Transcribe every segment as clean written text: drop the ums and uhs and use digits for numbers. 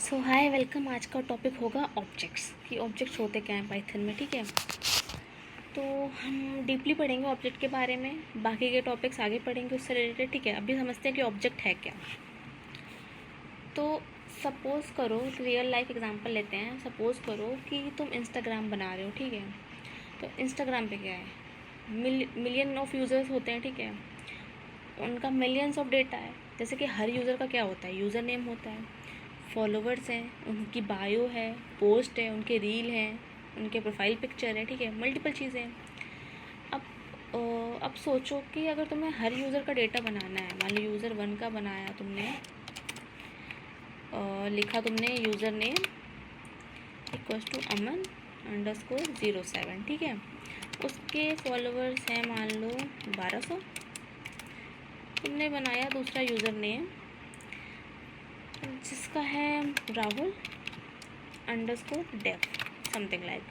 सो hi welcome. आज का topic होगा ऑब्जेक्ट्स कि ऑब्जेक्ट्स होते क्या हैं पाइथन में। ठीक है, तो हम डीपली पढ़ेंगे ऑब्जेक्ट के बारे में, बाकी के टॉपिक्स आगे पढ़ेंगे उससे रिलेटेड। ठीक है, अभी समझते हैं कि ऑब्जेक्ट है क्या। तो सपोज़ करो, रियल लाइफ एग्जांपल लेते हैं। सपोज़ करो कि तुम इंस्टाग्राम बना रहे हो। ठीक है, तो इंस्टाग्राम पे क्या है, मिलियन ऑफ यूज़र्स होते हैं। ठीक है, उनका मिलियंस ऑफ डेटा है। जैसे कि हर यूज़र का क्या होता है, यूज़र नेम होता है, फॉलोवर्स हैं, उनकी बायो है, पोस्ट है, उनके रील हैं, उनके प्रोफाइल पिक्चर है। ठीक है, मल्टीपल चीज़ें हैं। अब अब सोचो कि अगर तुम्हें हर यूज़र का डेटा बनाना है, मान लो यूज़र 1 का बनाया तुमने, लिखा तुमने यूज़र नेम इक्वल्स टू अमन_07। ठीक है, उसके फॉलोवर्स हैं मान लो 1200। तुमने बनाया दूसरा यूज़र नेम जिसका है राहुल_देव, समथिंग लाइक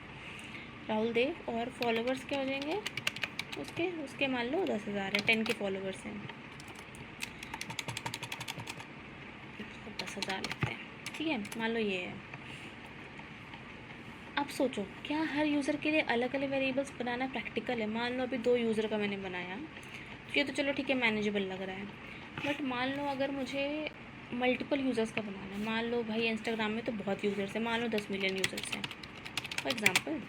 राहुल देव, और फॉलोवर्स क्या हो जाएंगे उसके उसके मान लो 10,000 है, 10 के फॉलोवर्स हैं, 10,000 लगते हैं। ठीक है, मान लो ये है। अब सोचो, क्या हर यूज़र के लिए अलग अलग वेरिएबल्स बनाना प्रैक्टिकल है? मान लो अभी 2 यूज़र का मैंने बनाया, ये तो चलो ठीक है, मैनेजेबल लग रहा है। बट मान लो अगर मुझे मल्टीपल यूज़र्स का बनाना है, मान लो भाई इंस्टाग्राम में तो बहुत यूज़र्स हैं, मान लो 10 मिलियन यूज़र्स हैं फॉर एग्ज़ाम्पल,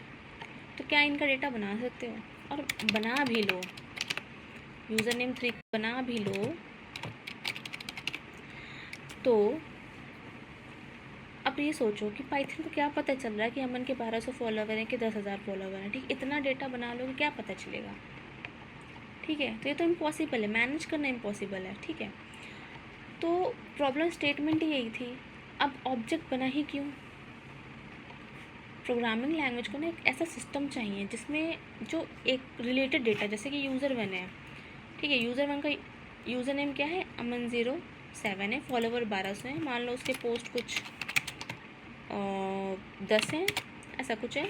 तो क्या इनका डेटा बना सकते हो? और बना भी लो, यूज़र नेम 3 बना भी लो, तो अब ये सोचो कि पाइथन को क्या पता चल रहा है कि अमन के 1200 फॉलोवर हैं कि 10,000 फॉलोवर हैं। ठीक, इतना डेटा बना लो कि क्या पता चलेगा? ठीक है, तो ये तो इम्पॉसिबल है, मैनेज करना इम्पॉसिबल है। ठीक है, तो प्रॉब्लम स्टेटमेंट ही यही थी। अब ऑब्जेक्ट बना ही क्यों? प्रोग्रामिंग लैंग्वेज को ना एक ऐसा सिस्टम चाहिए जिसमें जो एक रिलेटेड डेटा, जैसे कि यूज़र 1 है। ठीक है, यूज़र 1 का यूज़र नेम क्या है, अमन07 है, फॉलोवर 1200 हैं, मान लो उसके पोस्ट कुछ 10 हैं, ऐसा कुछ है।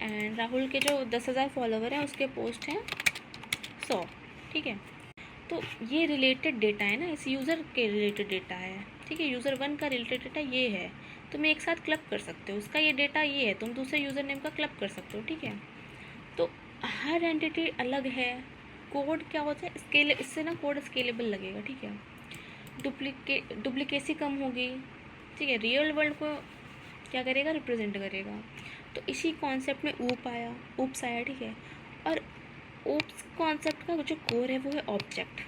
एंड राहुल के जो 10,000 फॉलोवर हैं उसके पोस्ट हैं 100। ठीक है, तो ये रिलेटेड डेटा है ना, इस यूज़र के रिलेटेड डेटा है। ठीक है, यूज़र 1 का रिलेटेड डेटा ये है, तुम एक साथ क्लब कर सकते हो। उसका ये डेटा ये है, तुम दूसरे यूज़र नेम का क्लब कर सकते हो। ठीक है, तो हर एंटिटी अलग है। कोड क्या होता है, स्केल, इससे ना कोड स्केलेबल लगेगा। ठीक है, डुप्लीकेसी कम होगी। ठीक है, रियल वर्ल्ड को क्या करेगा, रिप्रेजेंट करेगा। तो इसी कॉन्सेप्ट में ऊप्स आया। ठीक है, और ऊप्स कॉन्सेप्ट का जो कोर है वो है ऑब्जेक्ट।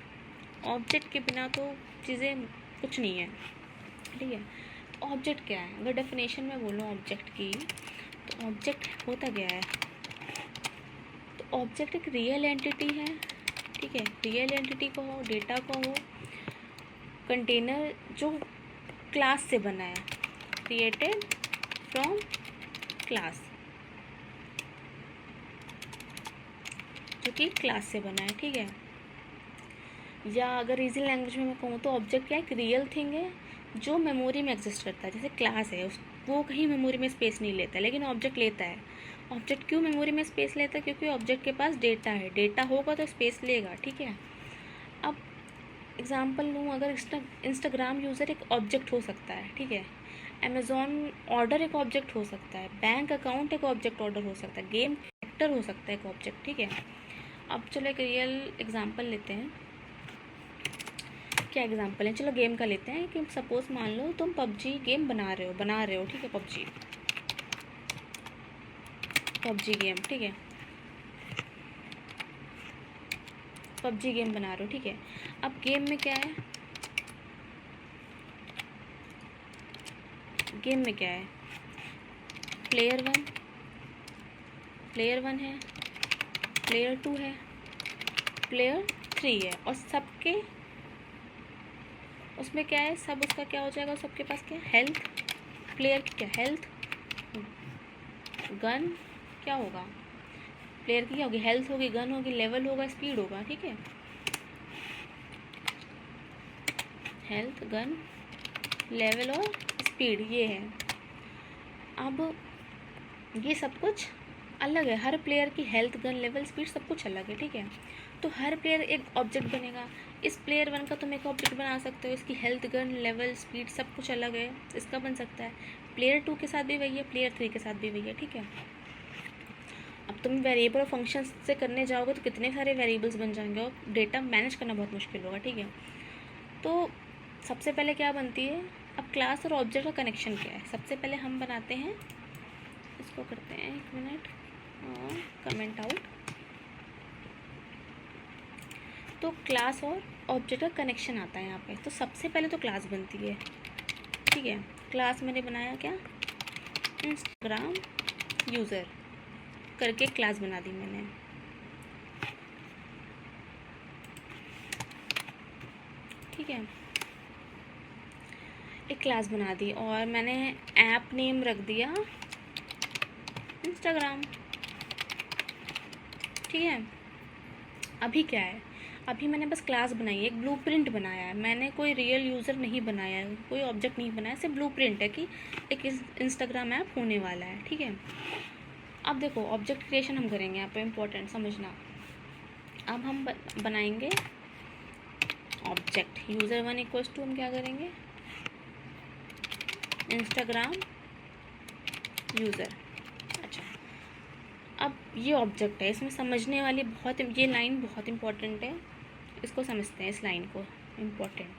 ऑब्जेक्ट के बिना तो चीज़ें कुछ नहीं है। ठीक है, तो ऑब्जेक्ट क्या है? अगर डेफिनेशन में बोलूँ ऑब्जेक्ट की, तो ऑब्जेक्ट होता क्या है? तो ऑब्जेक्ट एक रियल एंटिटी है। ठीक है, रियल एंटिटी को हो, डेटा को हो, कंटेनर जो क्लास से बना है, क्रिएटेड फ्रॉम क्लास, जो कि क्लास से बना है। ठीक है, या अगर इजी लैंग्वेज में मैं कहूँ तो ऑब्जेक्ट क्या है, एक रियल थिंग है जो मेमोरी में एग्जिस्ट करता है। जैसे क्लास है, वो कहीं मेमोरी में स्पेस नहीं लेता है, लेकिन ऑब्जेक्ट लेता है। ऑब्जेक्ट क्यों मेमोरी में स्पेस लेता है? क्योंकि ऑब्जेक्ट के पास डेटा है, डेटा होगा तो स्पेस लेगा। ठीक है, अब एग्जांपल लूँ, अगर इंस्टाग्राम यूज़र एक ऑब्जेक्ट हो सकता है। ठीक है, अमेज़ॉन ऑर्डर एक ऑब्जेक्ट हो सकता है, बैंक अकाउंट एक ऑब्जेक्ट ऑर्डर हो सकता है, गेम कैरेक्टर हो सकता है एक ऑब्जेक्ट। ठीक है, अब चलो एक रियल एग्जांपल लेते हैं। क्या एग्जांपल है, चलो गेम का लेते हैं कि सपोज मान लो तुम पबजी गेम बना रहे हो। ठीक है, पबजी गेम। ठीक है, पबजी गेम बना रहे हो। ठीक है, अब गेम में क्या है, गेम में क्या है, प्लेयर 1 है, प्लेयर 2 है, प्लेयर 3 है, और सबके उसमें क्या है, सब उसका क्या हो जाएगा, सबके पास क्या है, हेल्थ, प्लेयर की क्या हेल्थ, गन क्या होगा, प्लेयर की क्या होगी, हेल्थ होगी, गन होगी, लेवल होगा, स्पीड होगा। ठीक है, हेल्थ, गन, लेवल और स्पीड, ये है। अब ये सब कुछ अलग है, हर प्लेयर की हेल्थ, गन लेवल, स्पीड सब कुछ अलग है, ठीक है। तो हर प्लेयर एक ऑब्जेक्ट बनेगा। इस प्लेयर 1 का तुम एक ऑब्जेक्ट बना सकते हो, इसकी हेल्थ, गन लेवल, स्पीड सब कुछ अलग है, इसका बन सकता है। प्लेयर 2 के साथ भी वही है, प्लेयर 3 के साथ भी वही है, ठीक है। अब तुम वेरिएबल और फंक्शन से करने जाओगे तो कितने सारे वेरिएबल्स बन जाएंगे और डेटा मैनेज करना बहुत मुश्किल होगा, ठीक है। तो सबसे पहले क्या बनती है, अब क्लास और ऑब्जेक्ट का कनेक्शन क्या है। सबसे पहले हम बनाते हैं, इसको करते हैं 1 मिनट, कमेंट आउट। तो क्लास और ऑब्जेक्ट का कनेक्शन आता है यहाँ पे। तो सबसे पहले तो क्लास बनती है, ठीक है। क्लास मैंने बनाया क्या, इंस्टाग्राम यूज़र करके क्लास बना दी मैंने, ठीक है। एक क्लास बना दी और मैंने ऐप नेम रख दिया इंस्टाग्राम, ठीक है। अभी क्या है, अभी मैंने बस क्लास बनाई है, एक ब्लूप्रिंट बनाया है, मैंने कोई रियल यूज़र नहीं बनाया है, कोई ऑब्जेक्ट नहीं बनाया, सिर्फ ब्लूप्रिंट है कि एक इंस्टाग्राम ऐप होने वाला है, ठीक है। अब देखो ऑब्जेक्ट क्रिएशन हम करेंगे, यहाँ पे इम्पोर्टेंट समझना। अब हम बनाएंगे ऑब्जेक्ट यूज़र 1 इक्वल्स टू, हम क्या करेंगे, इंस्टाग्राम यूज़र। अच्छा, अब ये ऑब्जेक्ट है, इसमें समझने वाली बहुत, ये लाइन बहुत इंपॉर्टेंट है, इसको समझते हैं, इस लाइन को, इम्पोर्टेंट।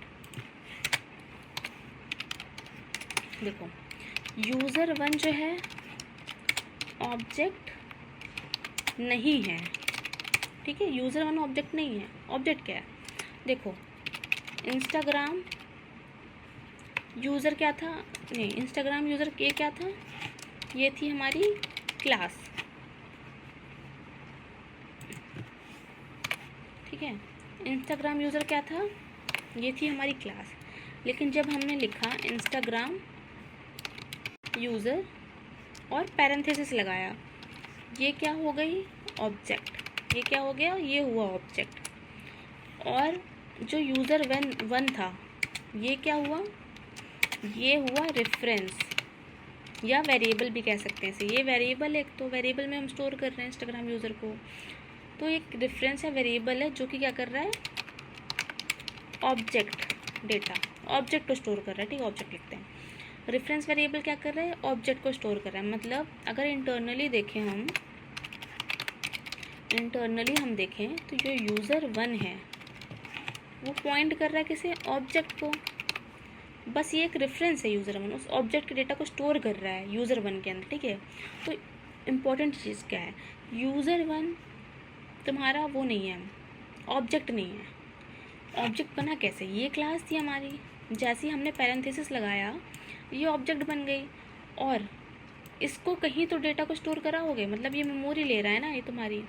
देखो यूज़र 1 जो है ऑब्जेक्ट नहीं है, ठीक है। यूज़र 1 ऑब्जेक्ट नहीं है, ऑब्जेक्ट क्या है, देखो इंस्टाग्राम यूज़र क्या था, नहीं इंस्टाग्राम यूज़र के क्या था, ये थी हमारी क्लास, ठीक है। इंस्टाग्राम यूज़र क्या था, ये थी हमारी क्लास। लेकिन जब हमने लिखा इंस्टाग्राम यूज़र और पैरेंथेसिस लगाया, ये क्या हो गई, ऑब्जेक्ट। ये क्या हो गया, ये हुआ ऑब्जेक्ट। और जो यूज़र 1 था, ये क्या हुआ, ये हुआ रेफरेंस या वेरिएबल भी कह सकते हैं इसे। ये वेरिएबल है, तो वेरिएबल में हम स्टोर कर रहे हैं इंस्टाग्राम यूज़र को, तो एक रेफरेंस या वेरिएबल है जो कि क्या कर रहा है, ऑब्जेक्ट डेटा, ऑब्जेक्ट को स्टोर कर रहा है, ठीक है। ऑब्जेक्ट लिखते हैं। रेफरेंस वेरिएबल क्या कर रहा है, ऑब्जेक्ट को स्टोर कर रहा है। मतलब अगर इंटरनली देखें तो जो यूज़र 1 है वो पॉइंट कर रहा है किसे, ऑब्जेक्ट को। बस ये एक रेफरेंस है, यूज़र 1 उस ऑब्जेक्ट के डेटा को स्टोर कर रहा है यूज़र 1 के अंदर, ठीक है। तो इम्पॉर्टेंट चीज़ क्या है, यूज़र 1 तुम्हारा वो नहीं है, ऑब्जेक्ट नहीं है। ऑब्जेक्ट बना कैसे, ये क्लास थी हमारी, जैसे ही हमने पैरेंथेसिस लगाया ये ऑब्जेक्ट बन गई, और इसको कहीं तो डेटा को स्टोर करा होगे, मतलब ये मेमोरी ले रहा है ना, ये तुम्हारी,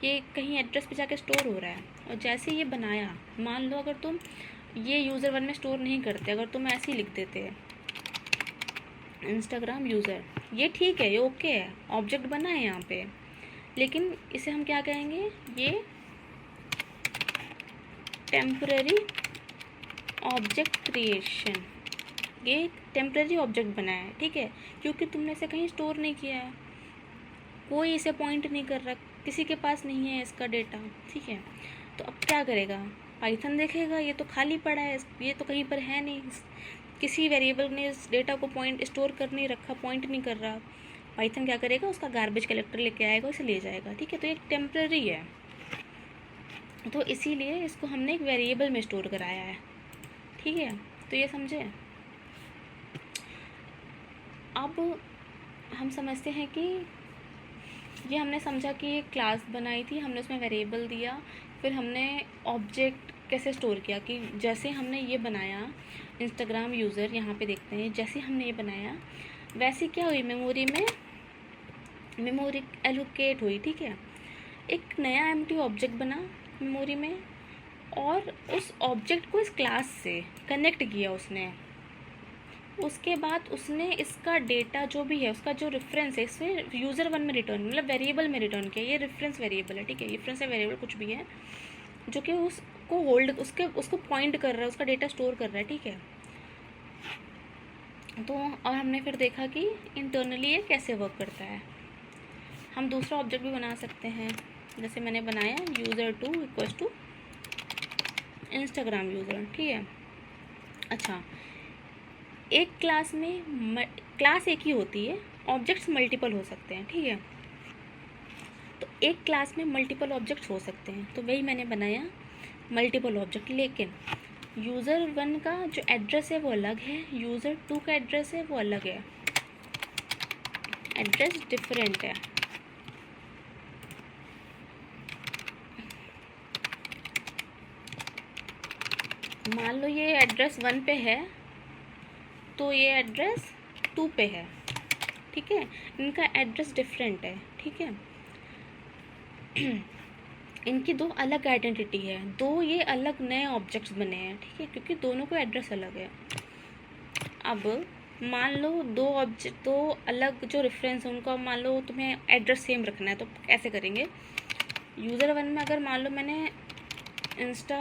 ये कहीं एड्रेस पे जाके स्टोर हो रहा है। और जैसे ये बनाया, मान लो अगर तुम ये यूज़र 1 में स्टोर नहीं करते, अगर तुम ऐसे ही लिख देते इंस्टाग्राम यूज़र, ये ठीक है, ये ओके है, ऑब्जेक्ट बना है यहाँ पे, लेकिन इसे हम क्या कहेंगे, ये टेम्पररी ऑब्जेक्ट क्रिएशन, ये टेम्पररी ऑब्जेक्ट बना है, ठीक है, क्योंकि तुमने इसे कहीं स्टोर नहीं किया है, कोई इसे पॉइंट नहीं कर रहा, किसी के पास नहीं है इसका डेटा, ठीक है। तो अब क्या करेगा, पाइथन देखेगा ये तो खाली पड़ा है, ये तो कहीं पर है नहीं, किसी वेरिएबल ने इस डेटा को पॉइंट स्टोर कर नहीं रखा, पॉइंट नहीं कर रहा। पाइथन क्या करेगा, उसका गार्बेज कलेक्टर लेके आएगा, उसे ले जाएगा, ठीक है। तो एक टेम्पररी है, तो इसीलिए इसको हमने एक वेरिएबल में स्टोर कराया है, ठीक है। तो ये समझे। अब हम समझते हैं कि ये हमने समझा कि एक क्लास बनाई थी, हमने उसमें वेरिएबल दिया, फिर हमने ऑब्जेक्ट कैसे स्टोर किया, कि जैसे हमने ये बनाया इंस्टाग्राम यूज़र, यहाँ पे देखते हैं, जैसे हमने ये बनाया वैसे क्या हुई, मेमोरी एलोकेट हुई, ठीक है। एक नया एम्प्टी ऑब्जेक्ट बना मेमोरी में, और उस ऑब्जेक्ट को इस क्लास से कनेक्ट किया उसने। उसके बाद उसने इसका डेटा जो भी है, उसका जो रेफरेंस है, इसे यूज़र 1 में रिटर्न, मतलब वेरिएबल में रिटर्न किया। ये रेफरेंस वेरिएबल है, ठीक है। रेफरेंस है वेरिएबल कुछ भी है जो कि उसको होल्ड, उसको पॉइंट कर रहा है, उसका डेटा स्टोर कर रहा है, ठीक है। तो और हमने फिर देखा कि इंटरनली ये कैसे वर्क करता है। हम दूसरा ऑब्जेक्ट भी बना सकते हैं, जैसे मैंने बनाया user2 equals to Instagram user, ठीक है। अच्छा, एक क्लास में क्लास एक ही होती है, ऑब्जेक्ट्स मल्टीपल हो सकते हैं, ठीक है। तो एक क्लास में मल्टीपल ऑब्जेक्ट्स हो सकते हैं, तो वही मैंने बनाया मल्टीपल ऑब्जेक्ट। लेकिन user1 का जो एड्रेस है वो अलग है, user2 का एड्रेस है वो अलग है, एड्रेस डिफरेंट है। मान लो ये एड्रेस 1 पे है तो ये एड्रेस 2 पे है, ठीक है। इनका एड्रेस डिफरेंट है, ठीक है। इनकी दो अलग आइडेंटिटी है, दो ये अलग नए ऑब्जेक्ट्स बने हैं, ठीक है, क्योंकि दोनों का एड्रेस अलग है। अब मान लो दो अलग जो रेफरेंस है उनका, मान लो तुम्हें एड्रेस सेम रखना है, तो कैसे करेंगे। user1 में अगर मान लो मैंने इंस्टा,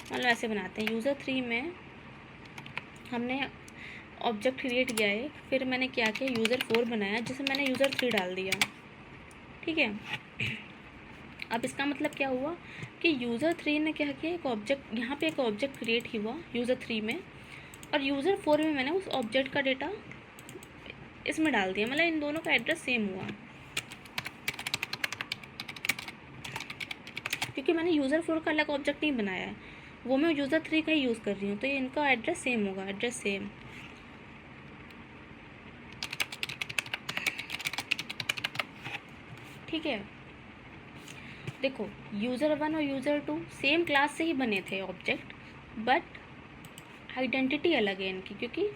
मान लो ऐसे बनाते हैं, user3 में हमने ऑब्जेक्ट क्रिएट किया है, फिर मैंने क्या किया, user4 बनाया जिसे मैंने user3 डाल दिया, ठीक है। अब इसका मतलब क्या हुआ कि user3 ने क्या किया, एक ऑब्जेक्ट, यहाँ पे एक ऑब्जेक्ट क्रिएट हुआ user3 में, और user4 में मैंने उस ऑब्जेक्ट का डेटा इसमें डाल दिया, मतलब इन दोनों का एड्रेस सेम हुआ, क्योंकि मैंने user4 का अलग ऑब्जेक्ट नहीं बनाया है, वो मैं user3 का ही यूज़ कर रही हूँ, तो ये इनका एड्रेस सेम होगा, एड्रेस सेम। ठीक है, देखो user1 और user2 सेम क्लास से ही बने थे ऑब्जेक्ट, बट आइडेंटिटी अलग है इनकी, क्योंकि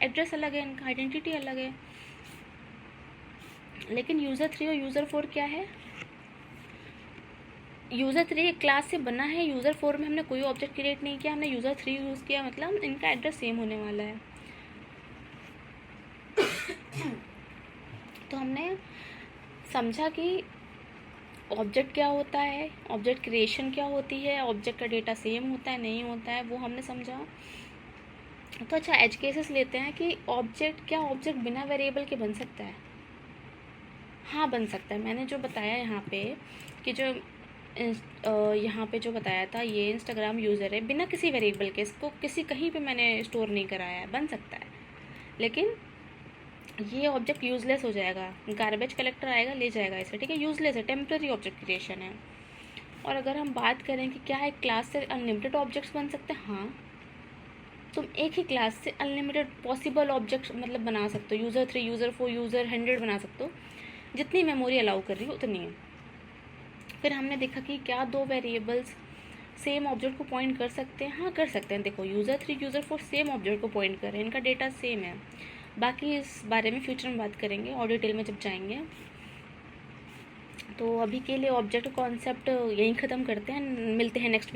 एड्रेस अलग है, इनका आइडेंटिटी अलग है। लेकिन user3 और user4 क्या है, user3 एक क्लास से बना है, user4 में हमने कोई ऑब्जेक्ट क्रिएट नहीं किया, हमने user3 यूज़ किया, मतलब इनका एड्रेस सेम होने वाला है। तो हमने समझा कि ऑब्जेक्ट क्या होता है, ऑब्जेक्ट क्रिएशन क्या होती है, ऑब्जेक्ट का डेटा सेम होता है नहीं होता है, वो हमने समझा। तो अच्छा, एज केसेस लेते हैं कि ऑब्जेक्ट बिना वेरिएबल के बन सकता है। हाँ बन सकता है, मैंने जो बताया यहाँ पे कि जो यहाँ पे जो बताया था, ये इंस्टाग्राम यूज़र है, बिना किसी वेरिएबल के, इसको कहीं पे मैंने स्टोर नहीं कराया है, बन सकता है। लेकिन ये ऑब्जेक्ट यूज़लेस हो जाएगा, गार्बेज कलेक्टर आएगा ले जाएगा इसे, ठीक है, यूज़लेस है, टेम्प्रेरी ऑब्जेक्ट क्रिएशन है। और अगर हम बात करें कि क्या एक क्लास से अनलिमिटेड ऑब्जेक्ट्स बन सकते हैं, हाँ, तुम एक ही क्लास से अनलिमिटेड पॉसिबल ऑब्जेक्ट मतलब बना सकते हो, user3 user4 user100 बना सकते हो, जितनी मेमोरी अलाउ कर रही हो उतनी है। फिर हमने देखा कि क्या दो वेरिएबल्स सेम ऑब्जेक्ट को पॉइंट कर सकते हैं, हाँ कर सकते हैं। देखो user3 user4 सेम ऑब्जेक्ट को पॉइंट कर रहे हैं, इनका डेटा सेम है। बाकी इस बारे में फ्यूचर में बात करेंगे और डिटेल में जब जाएंगे। तो अभी के लिए ऑब्जेक्ट कॉन्सेप्ट यहीं ख़त्म करते हैं, मिलते हैं नेक्स्ट